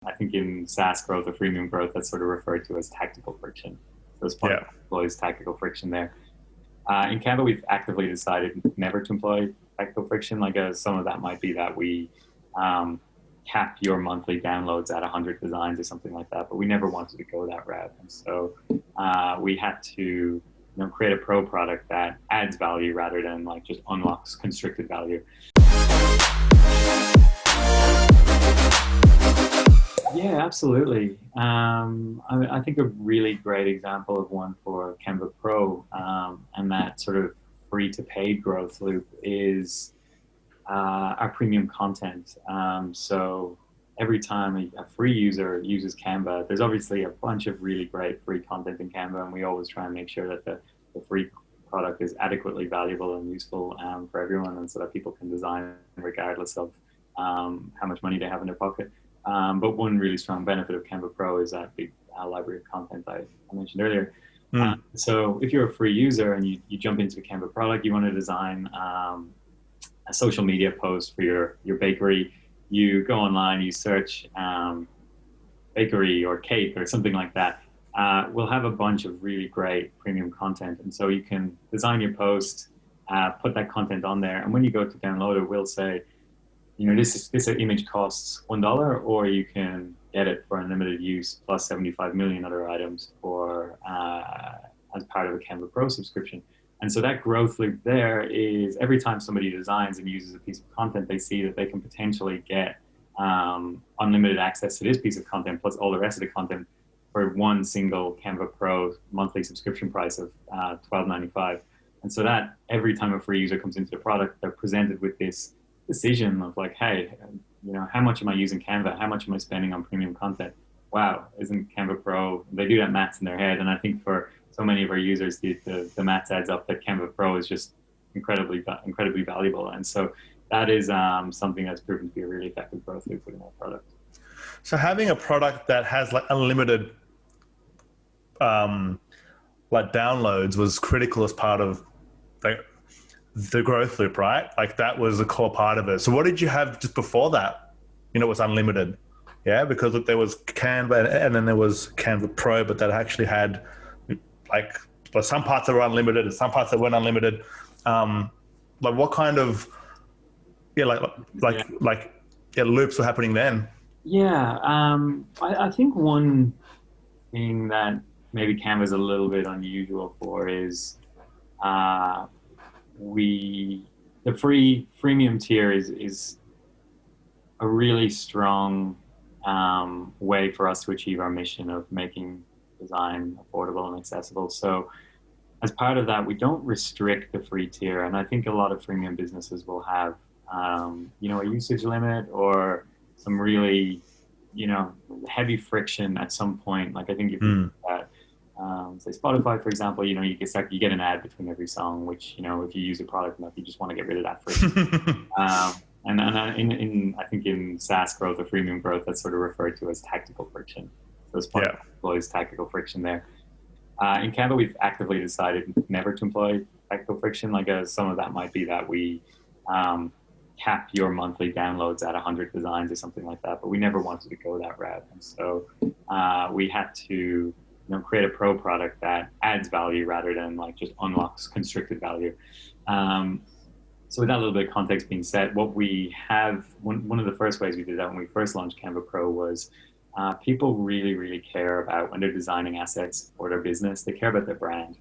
I think in SaaS growth or freemium growth, that's sort of referred to as tactical friction. So it's part of employs tactical friction there. In Canva, we've actively decided never to employ tactical friction. Some of that might be that we cap your monthly downloads at 100 designs or something like that, but we never wanted to go that route. And so we had to create a pro product that adds value rather than just unlocks constricted value. Yeah, absolutely. I think a really great example of one for Canva Pro and that sort of free to paid growth loop is our premium content. So every time a free user uses Canva, there's obviously a bunch of really great free content in Canva, and we always try and make sure that the free product is adequately valuable and useful for everyone, and so that people can design regardless of how much money they have in their pocket. But one really strong benefit of Canva Pro is that big library of content I mentioned earlier. So if you're a free user and you jump into a Canva product, you want to design a social media post for your bakery, you go online, you search bakery or cake or something like that. We'll have a bunch of really great premium content. And so you can design your post, put that content on there. And when you go to download it, we'll say, this image costs $1, or you can get it for unlimited use plus 75 million other items for as part of a Canva Pro subscription. And so that growth loop there is every time somebody designs and uses a piece of content, they see that they can potentially get unlimited access to this piece of content plus all the rest of the content for one single Canva Pro monthly subscription price of $12.95. And so that every time a free user comes into the product, they're presented with this decision of hey, how much am I using Canva? How much am I spending on premium content? Wow, isn't Canva Pro? They do that maths in their head, and I think for so many of our users, the maths adds up that Canva Pro is just incredibly valuable, and so that is something that's proven to be a really effective growth loop within our product. So having a product that has unlimited downloads was critical as part of the growth loop, right? That was a core part of it. So what did you have just before that? It was unlimited. Yeah, because there was Canva and then there was Canva Pro, but that actually had some parts that were unlimited and some parts that weren't unlimited. What kind of loops were happening then? Yeah, I think one thing that maybe Canva is a little bit unusual for is the freemium tier is a really strong way for us to achieve our mission of making design affordable and accessible. So as part of that, we don't restrict the free tier, and I think a lot of freemium businesses will have a usage limit or some really heavy friction at some point. I think if you say Spotify, for example, you get an ad between every song, which if you use a product enough, you just want to get rid of that friction. And I think in SaaS growth or freemium growth, that's sort of referred to as tactical friction. So it's part of employs tactical friction there. In Canva, we've actively decided never to employ tactical friction. Some of that might be that we cap your monthly downloads at 100 designs or something like that, but we never wanted to go that route. And so we had to create a pro product that adds value rather than just unlocks constricted value. So with that little bit of context being set, what we have, one of the first ways we did that when we first launched Canva Pro was people really, really care about when they're designing assets for their business, they care about their brand.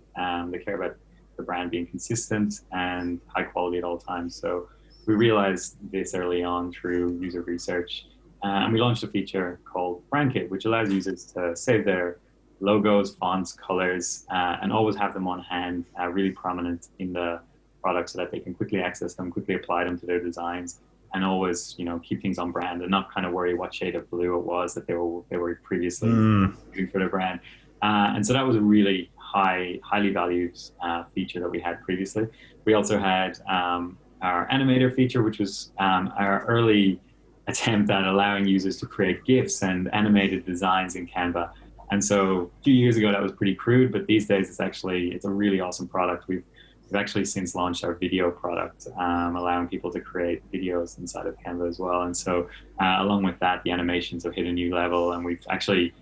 They care about the brand being consistent and high quality at all times. So we realized this early on through user research, and we launched a feature called Brand Kit, which allows users to save their logos, fonts, colors, and always have them on hand, really prominent in the product so that they can quickly access them, quickly apply them to their designs, and always, keep things on brand and not kind of worry what shade of blue it was that they were previously using for their brand. And so that was a really highly valued feature that we had previously. We also had our animator feature, which was our early attempt at allowing users to create GIFs and animated designs in Canva. And so a few years ago, that was pretty crude, but these days it's a really awesome product. We've we've actually since launched our video product, allowing people to create videos inside of Canva as well. And so along with that, the animations have hit a new level, and we've actually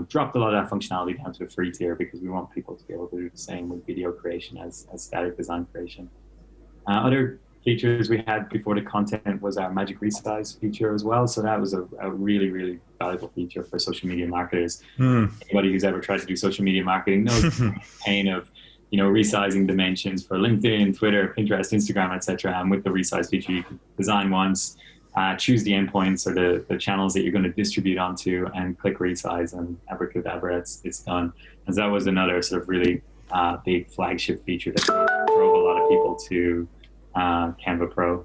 dropped a lot of that functionality down to a free tier because we want people to be able to do the same with video creation as static design creation. Other features we had before the content was our Magic Resize feature as well. So that was a really, really valuable feature for social media marketers. Anybody who's ever tried to do social media marketing knows the pain of, resizing dimensions for LinkedIn, Twitter, Pinterest, Instagram, etc. And with the Resize feature, you can design once, choose the endpoints or the channels that you're going to distribute onto, and click Resize, and abracadabra, it's done. And so that was another sort of really big flagship feature that drove a lot of people to Canva Pro.